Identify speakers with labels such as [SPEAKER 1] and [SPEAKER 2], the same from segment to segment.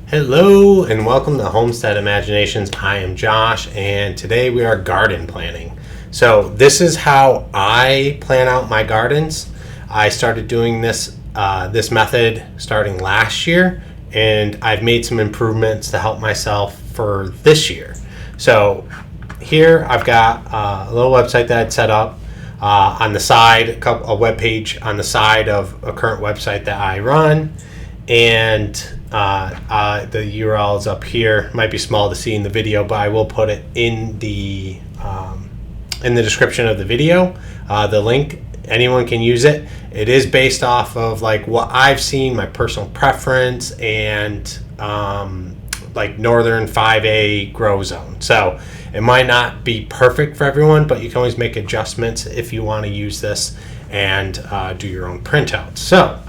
[SPEAKER 1] Hello and welcome to Homestead Imaginations. I am Josh and today we are garden planning. So this is how I plan out my gardens. I started doing this method starting last year, and I've made some improvements to help myself for this year. So here I've got a little website that I'd set up on the side, a web page on the side of a current website that I run, and the URL is up here. Might be small to see in the video, but I will put it in the description of the video. The link, anyone can use it. It is based off of like what I've seen, my personal preference, and like northern 5A grow zone. So it might not be perfect for everyone, but you can always make adjustments if you want to use this and do your own printouts. So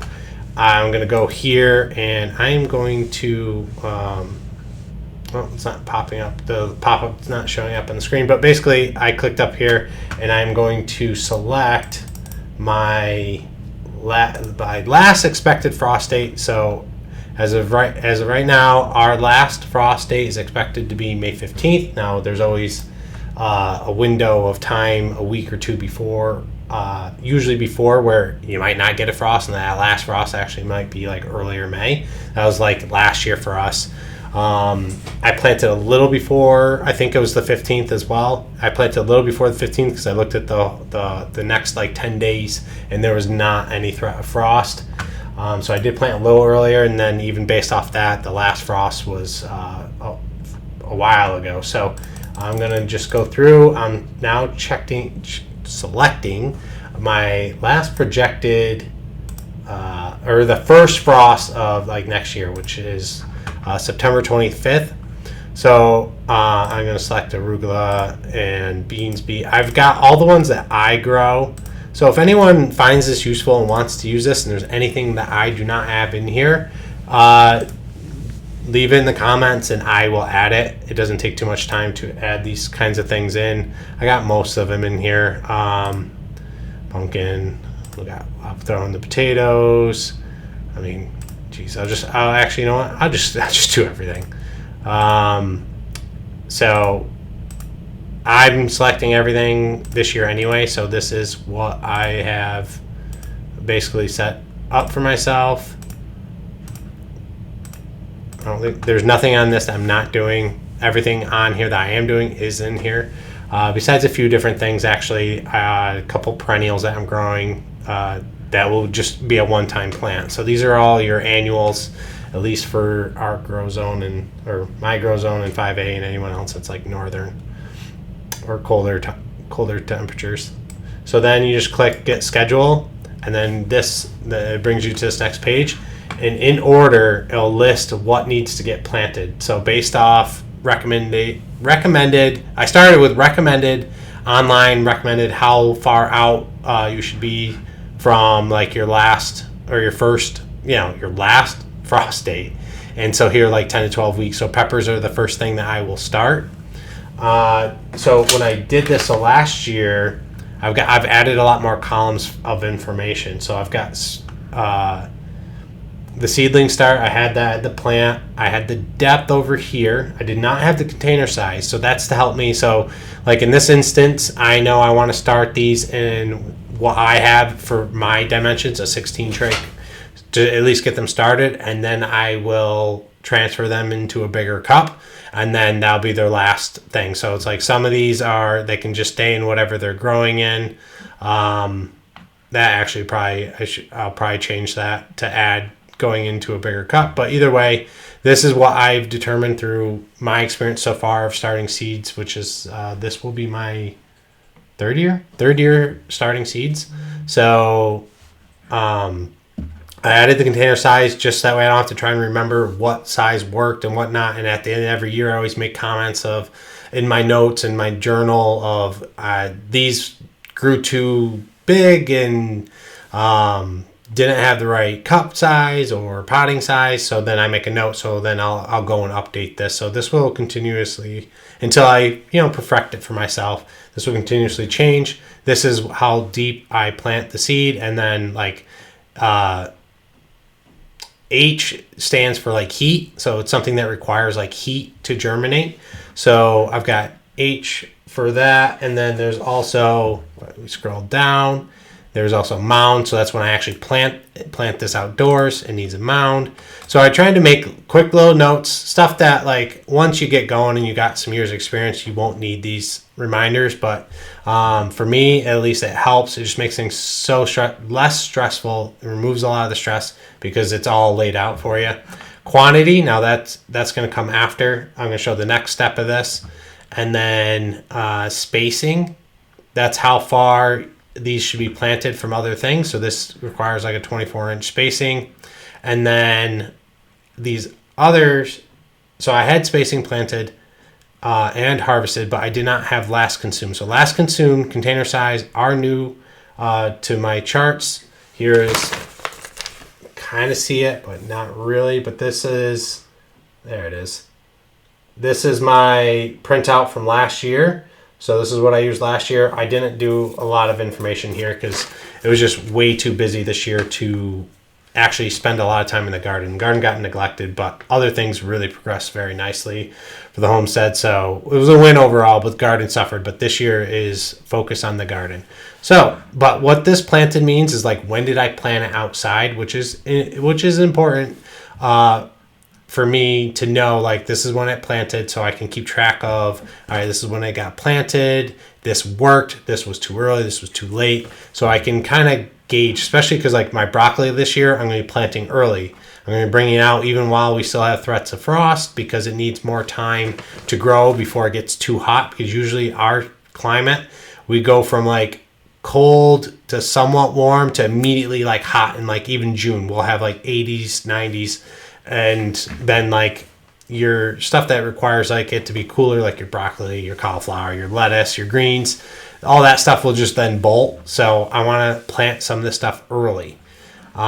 [SPEAKER 1] I'm going to go here and I'm going to, it's not popping up. The pop-up's not showing up on the screen, but basically I clicked up here and I'm going to select my last expected frost date. So as of right now, our last frost date is expected to be May 15th. Now there's always a window of time, a week or two before, usually before, where you might not get a frost, and that last frost actually might be like earlier May. That was like last year for us. I planted a little before, I think it was the 15th as well. I planted a little before the 15th because I looked at the next like 10 days and there was not any threat of frost. So I did plant a little earlier, and then even based off that, the last frost was a while ago. So I'm gonna just go through. I'm now selecting my last projected or the first frost of like next year, which is September 25th. So I'm going to select arugula and beans. I've got all the ones that I grow. So if anyone finds this useful and wants to use this, and there's anything that I do not have in here, leave it in the comments and I will add it. It doesn't take too much time to add these kinds of things in. I got most of them in here. Pumpkin, I'll throw in the potatoes. I mean, geez, I'll actually, you know what? I'll just do everything. So I'm selecting everything this year anyway. So this is what I have basically set up for myself. I don't think there's nothing on this that I'm not doing. Everything on here that I am doing is in here. Besides a few different things, actually, a couple perennials that I'm growing that will just be a one-time plant. So these are all your annuals, at least for our grow zone or my grow zone and 5A, and anyone else that's like northern or colder temperatures. So then you just click Get Schedule, and then it brings you to this next page. And in order, it'll list what needs to get planted. So based off recommended, I started with recommended, online recommended how far out you should be from like your last or your first, your last frost date. And so here like 10 to 12 weeks. So peppers are the first thing that I will start. So when I did this last year, I've added a lot more columns of information. So I've got the seedling start, I had that at the plant. I had the depth over here. I did not have the container size, so that's to help me. So like in this instance, I know I want to start these in what I have for my dimensions, a 16 tray, to at least get them started, and then I will transfer them into a bigger cup, and then that'll be their last thing. So it's like some of these they can just stay in whatever they're growing in. That actually I'll probably change that to add going into a bigger cup. But either way, this is what I've determined through my experience so far of starting seeds, which is this will be my third year starting seeds. So I added the container size just that way I don't have to try and remember what size worked and whatnot. And at the end of every year, I always make comments in my notes and my journal of these grew too big and didn't have the right cup size or potting size. So then I make a note. So then I'll go and update this. So this will continuously, until I perfect it for myself, this will continuously change. This is how deep I plant the seed, and then like H stands for like heat. So it's something that requires like heat to germinate. So I've got H for that. And then there's also, we scroll down, there's also mound. So that's when I actually plant this outdoors. It needs a mound. So I tried to make quick little notes, stuff that like once you get going and you got some years of experience, you won't need these reminders. But for me, at least, it helps. It just makes things so less stressful. It removes a lot of the stress because it's all laid out for you. Quantity, now that's going to come after. I'm going to show the next step of this. And then spacing, that's how far these should be planted from other things. So this requires like a 24-inch spacing. And then these others, so I had spacing planted and harvested, but I did not have last consumed. So last consumed, container size, are new to my charts. Here is, kind of see it, but not really. But this is, there it is. This is my printout from last year. So this is what I used last year. I didn't do a lot of information here because it was just way too busy this year to actually spend a lot of time in the garden. The garden got neglected, but other things really progressed very nicely for the homestead. So it was a win overall, but the garden suffered. But this year is focused on the garden. So, but what this planted means is like, when did I plant it outside, which is important for me to know, like, this is when it planted, so I can keep track of, all right, this is when it got planted, this worked, this was too early, this was too late. So I can kind of gauge, especially because like my broccoli this year, I'm going to be planting early. I'm going to be bringing it out even while we still have threats of frost because it needs more time to grow before it gets too hot, because usually our climate, we go from like cold to somewhat warm to immediately like hot. And like even June, we'll have like 80s, 90s. And then like your stuff that requires like it to be cooler, like your broccoli, your cauliflower, your lettuce, your greens, all that stuff will just then bolt. So I want to plant some of this stuff early. So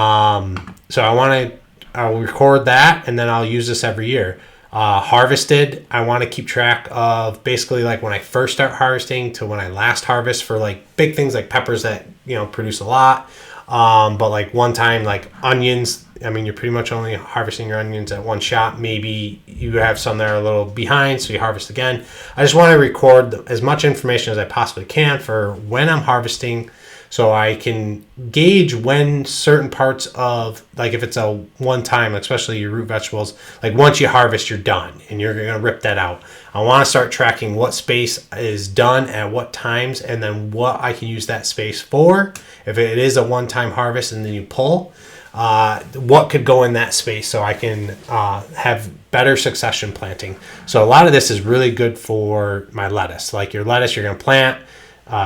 [SPEAKER 1] I'll record that, and then I'll use this every year. Harvested, I want to keep track of basically like when I first start harvesting to when I last harvest for like big things like peppers that, you know, produce a lot. But like one time, like onions, I mean, you're pretty much only harvesting your onions at one shot. Maybe you have some that are a little behind, so you harvest again. I just want to record as much information as I possibly can for when I'm harvesting, so I can gauge when certain parts of, like if it's a one time, especially your root vegetables, like once you harvest, you're done and you're going to rip that out. I want to start tracking what space is done at what times, and then what I can use that space for. If it is a one-time harvest and then you pull, what could go in that space so I can have better succession planting. So a lot of this is really good for my lettuce. Like your lettuce, you're going to plant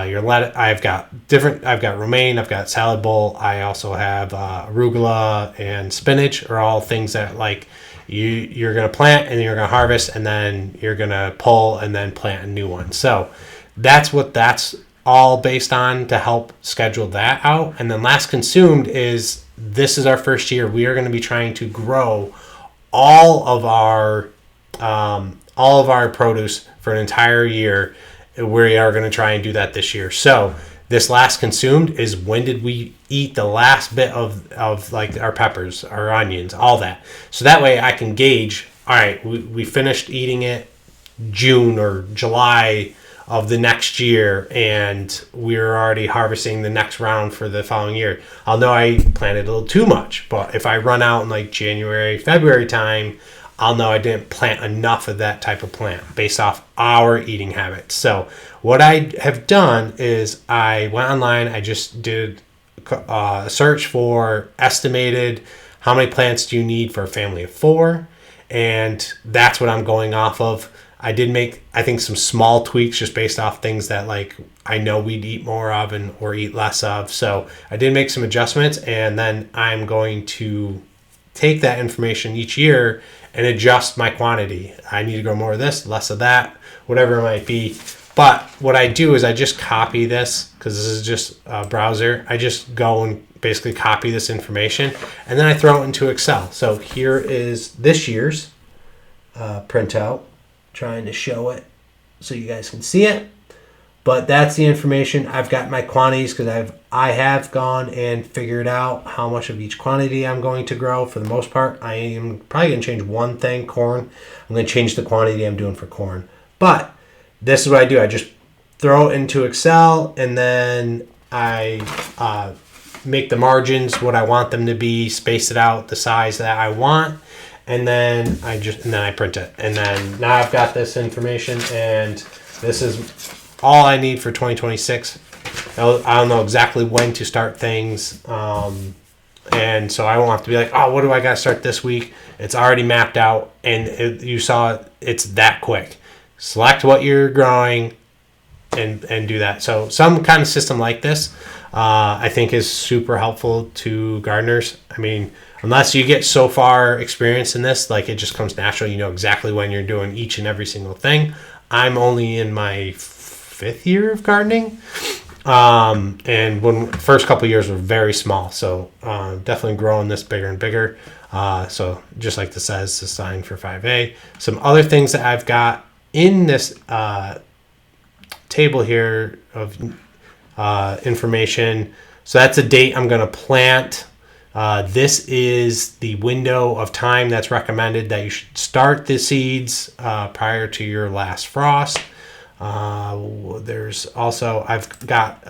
[SPEAKER 1] your lettuce. I've got romaine, I've got salad bowl. I also have arugula and spinach, are all things that like you're going to plant and you're going to harvest, and then you're going to pull and then plant a new one. So that's what that's all based on to help schedule that out. And then last consumed is, this is our first year. We are going to be trying to grow all of our produce for an entire year. We are going to try and do that this year. So this last consumed is, when did we eat the last bit of like our peppers, our onions, all that. So that way I can gauge, all right, we finished eating it June or July of the next year, and we're already harvesting the next round for the following year. I'll know I planted a little too much, but if I run out in like January, February time, I'll know I didn't plant enough of that type of plant based off our eating habits. So what I have done is I went online, I just did a search for estimated how many plants do you need for a family of 4, and that's what I'm going off of. I did make, I think, some small tweaks just based off things that like I know we'd eat more of or eat less of. So I did make some adjustments, and then I'm going to take that information each year and adjust my quantity. I need to grow more of this, less of that, whatever it might be. But what I do is I just copy this, because this is just a browser. I just go and basically copy this information, and then I throw it into Excel. So here is this year's printout. Trying to show it so you guys can see it. But that's the information. I've got my quantities because I have gone and figured out how much of each quantity I'm going to grow. For the most part, I am probably going to change one thing, corn. I'm going to change the quantity I'm doing for corn. But this is what I do. I just throw it into Excel, and then I make the margins what I want them to be, space it out the size that I want, and then I print it. And then now I've got this information, and this is all I need for 2026. I don't know exactly when to start things, and so I won't have to be like, oh, what do I got to start this week? It's already mapped out, and you saw it's that quick. Select what you're growing and do that. So some kind of system like this, I think, is super helpful to gardeners. I mean, unless you get so far experienced in this, like it just comes natural. You know exactly when you're doing each and every single thing. I'm only in my 5th year of gardening, and when first couple years were very small, so definitely growing this bigger and bigger. So just like this says, the sign for 5A. Some other things that I've got in this table here of information. So that's a date I'm going to plant. This is the window of time that's recommended that you should start the seeds prior to your last frost. There's also, I've got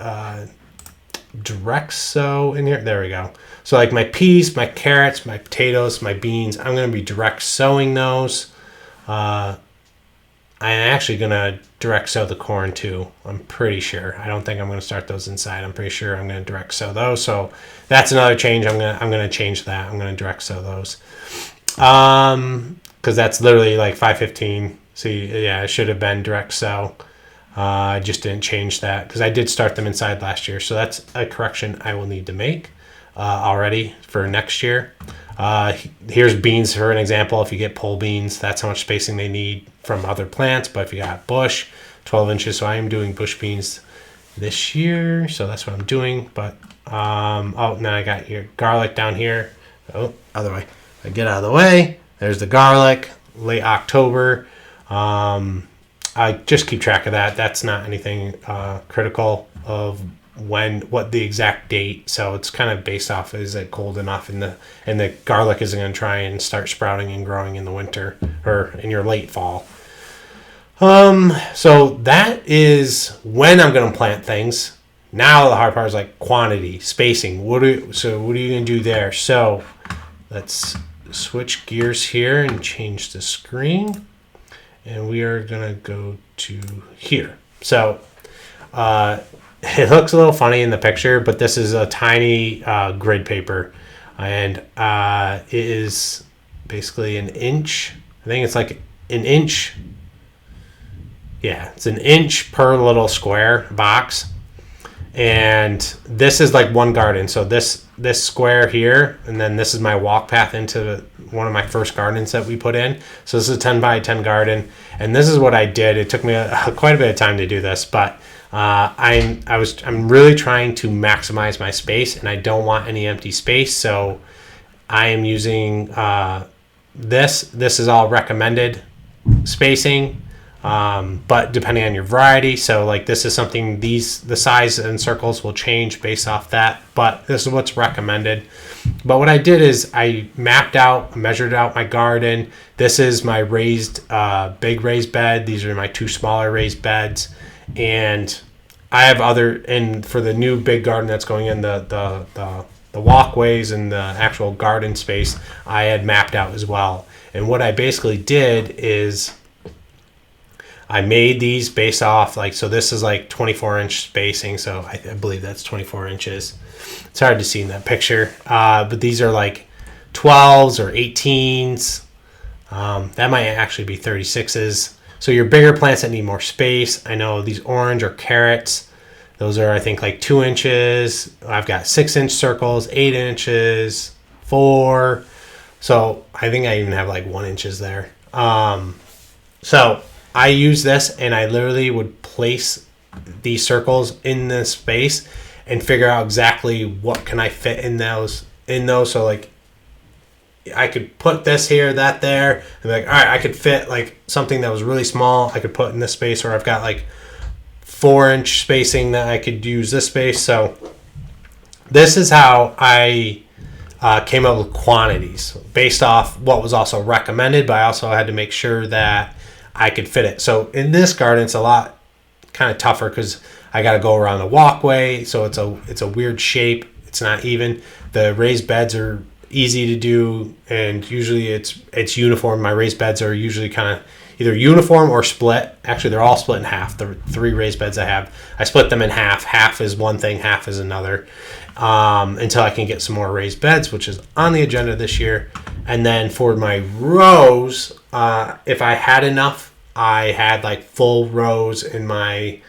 [SPEAKER 1] direct sow in here. There we go. So like my peas, my carrots, my potatoes, my beans, I'm going to be direct sowing those. I'm actually going to direct sow the corn too. I'm pretty sure. I don't think I'm going to start those inside. I'm pretty sure I'm going to direct sow those. So that's another change. I'm going to change that. I'm going to direct sow those. Cause that's literally like 515. See, yeah, it should have been direct sow. I just didn't change that because I did start them inside last year. So that's a correction I will need to make already for next year. Here's beans for an example. If you get pole beans, that's how much spacing they need from other plants. But if you got bush, 12 inches. So I am doing bush beans this year. So that's what I'm doing. But, now I got your garlic down here. Oh, other way. I get out of the way. There's the garlic, late October. I just keep track of that. That's not anything critical of what the exact date. So it's kind of based off, is it cold enough and the garlic isn't going to try and start sprouting and growing in the winter or in your late fall. So that is when I'm going to plant things. Now the hard part is like quantity, spacing. What are you going to do there? So let's switch gears here and change the screen. And we are going to go to here. So it looks a little funny in the picture, but this is a tiny grid paper. And it is basically an inch. I think it's like an inch. Yeah, it's an inch per little square box. And this is like one garden. So this square here, and then this is my walk path into one of my first gardens that we put in. So this is a 10 by 10 garden, and this is what I did. It took me quite a bit of time to do this, but I'm really trying to maximize my space, and I don't want any empty space. So I am using this. This is all recommended spacing. But depending on your variety, so like this is something, the size and circles will change based off that, but this is what's recommended. But what I did is I measured out my garden. This is my big raised bed. These are my two smaller raised beds. And I have and for the new big garden that's going in, the walkways and the actual garden space, I had mapped out as well. And what I basically did is I made these based off so this is like 24-inch spacing. So I believe that's 24 inches. It's hard to see in that picture. But these are like 12s or 18s. That might actually be 36s. So your bigger plants that need more space. I know these orange or carrots. Those are, I think, like 2 inches. I've got 6-inch circles, 8 inches, 4. So I think I even have like 1 inches there. So I use this, and I literally would place these circles in this space and figure out exactly what can I fit in those. So like I could put this here, that there, and be like, all right, I could fit like something that was really small. I could put in this space, or I've got like 4-inch spacing that I could use this space. So this is how I came up with quantities based off what was also recommended, but I also had to make sure that I could fit it. So in this garden, it's a lot kind of tougher because I got to go around the walkway. So it's a weird shape. It's not even. The raised beds are easy to do, and usually it's uniform. My raised beds are usually kind of either uniform or split. Actually, they're all split in half. The 3 raised beds I have, I split them in half. Half is one thing, half is another, until I can get some more raised beds, which is on the agenda this year. And then for my rows, if I had enough, I had like full rows in my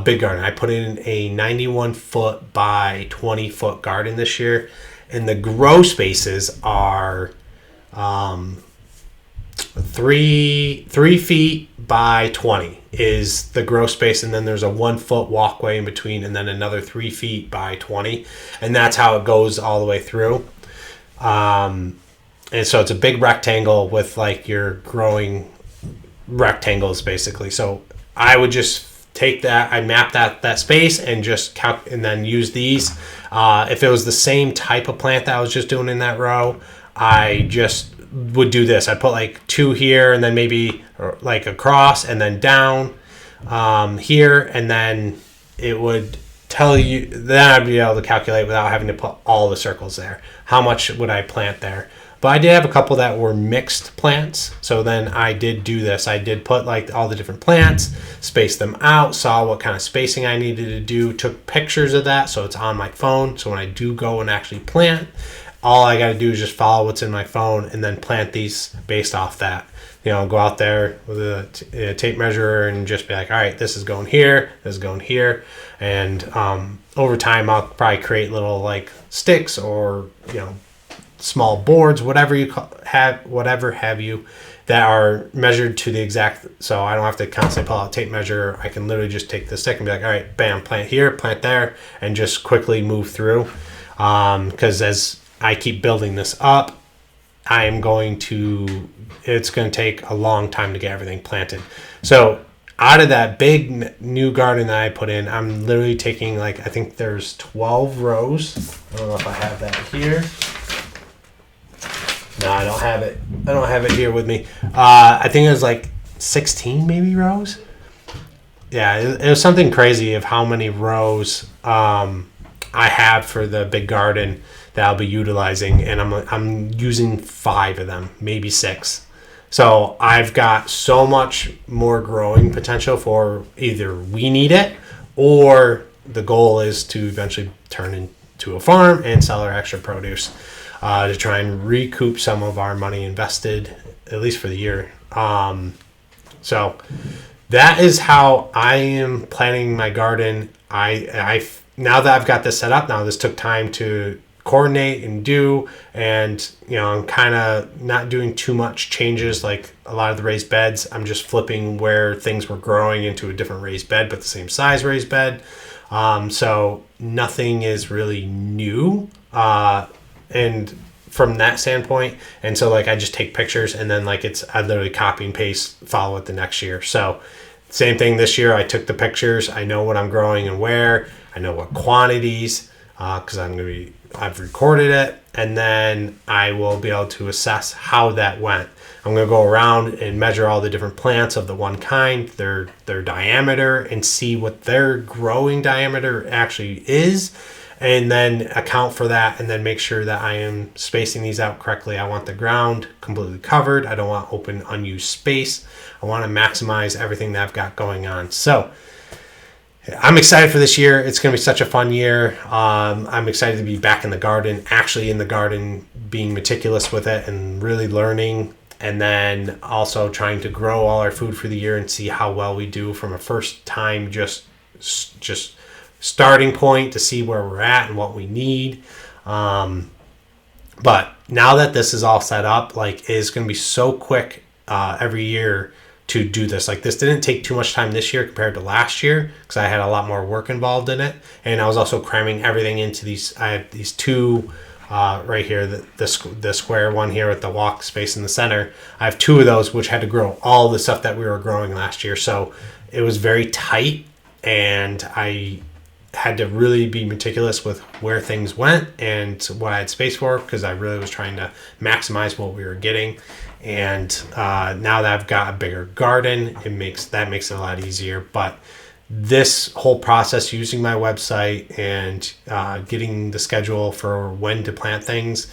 [SPEAKER 1] big garden. I put in a 91-foot by 20-foot garden this year, and the grow spaces are 3 feet by 20 is the grow space, and then there's a 1-foot walkway in between, and then another 3 feet by 20, and that's how it goes all the way through. And so it's a big rectangle with like your growing rectangles basically. So I would just take that, I map that space and just and then use these. If it was the same type of plant that I was just doing in that row, I just would do this. I put like 2 here, and then maybe like across, and then down here, and then it would tell you. Then I'd be able to calculate without having to put all the circles there. How much would I plant there? But I did have a couple that were mixed plants. So then I did do this. I did put like all the different plants, space them out, saw what kind of spacing I needed to do, took pictures of that. So it's on my phone. So when I do go and actually plant, all I got to do is just follow what's in my phone and then plant these based off that. You know, go out there with a tape measure and just be like, all right, this is going here, this is going here. And over time, I'll probably create little like sticks or, you know, small boards, whatever you have you, that are measured to the exact. So I don't have to constantly pull out a tape measure. I can literally just take the stick and be like, all right, bam, plant here, plant there, and just quickly move through. Because as I keep building this up, it's going to take a long time to get everything planted. So out of that big new garden that I put in, I'm literally taking like, I think there's 12 rows. I don't know if I have that here. No, I don't have it. I don't have it here with me. I think it was like 16 maybe rows. Yeah, it was something crazy of how many rows I have for the big garden that I'll be utilizing, and I'm using 5 of them, maybe 6. So I've got so much more growing potential for either we need it, or the goal is to eventually turn into a farm and sell our extra produce. To try and recoup some of our money invested, at least for the year. So that is how I am planning my garden. I now that I've got this set up, now this took time to coordinate and do, and you know, I'm kind of not doing too much changes like a lot of the raised beds. I'm just flipping where things were growing into a different raised bed, but the same size raised bed. So nothing is really new. And from that standpoint, and so like I just take pictures, and then like I literally copy and paste, follow it the next year. So same thing this year. I took the pictures. I know what I'm growing and where. I know what quantities, because I've recorded it, and then I will be able to assess how that went. I'm going to go around and measure all the different plants of the one kind, their diameter, and see what their growing diameter actually is, and then account for that, and then make sure that I am spacing these out correctly. I want the ground completely covered. I don't want open, unused space. I want to maximize everything that I've got going on. So I'm excited for this year. It's going to be such a fun year. I'm excited to be back in the garden, actually in the garden, being meticulous with it and really learning, and then also trying to grow all our food for the year and see how well we do from a first time just starting point to see where we're at and what we need. But now that this is all set up, like, it's going to be so quick every year to do this. Like, this didn't take too much time this year compared to last year because I had a lot more work involved in it, and I was also cramming everything into these. I had these 2 right here, the square one here with the walk space in the center. I have 2 of those which had to grow all the stuff that we were growing last year, so it was very tight. and I had to really be meticulous with where things went and what I had space for, because I really was trying to maximize what we were getting. And now that I've got a bigger garden, it makes it a lot easier. But this whole process, using my website and getting the schedule for when to plant things,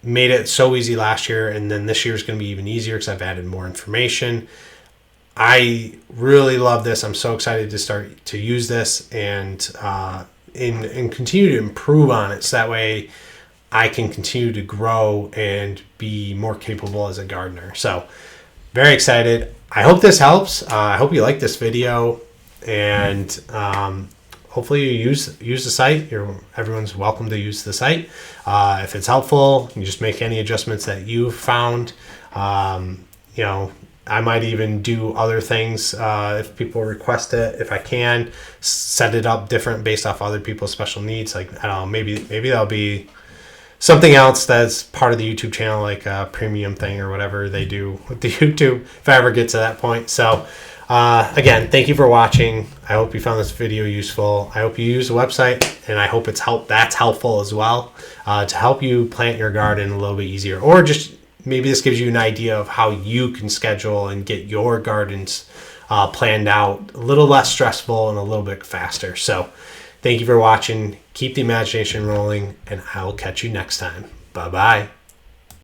[SPEAKER 1] made it so easy last year, and then this year is going to be even easier because I've added more information. I really love this. I'm so excited to start to use this and continue to improve on it, so that way I can continue to grow and be more capable as a gardener. So very excited. I hope this helps. I hope you like this video, and hopefully you use the site. Everyone's welcome to use the site. If it's helpful, you just make any adjustments that you've found. I might even do other things if people request it. If I can, set it up different based off other people's special needs. Like, I don't know, maybe that'll be something else that's part of the YouTube channel, like a premium thing or whatever they do with the YouTube, if I ever get to that point. So again, thank you for watching. I hope you found this video useful. I hope you use the website, and I hope that's helpful as well to help you plant your garden a little bit easier, or just maybe this gives you an idea of how you can schedule and get your gardens planned out a little less stressful and a little bit faster. So thank you for watching. Keep the imagination rolling, and I'll catch you next time. Bye-bye.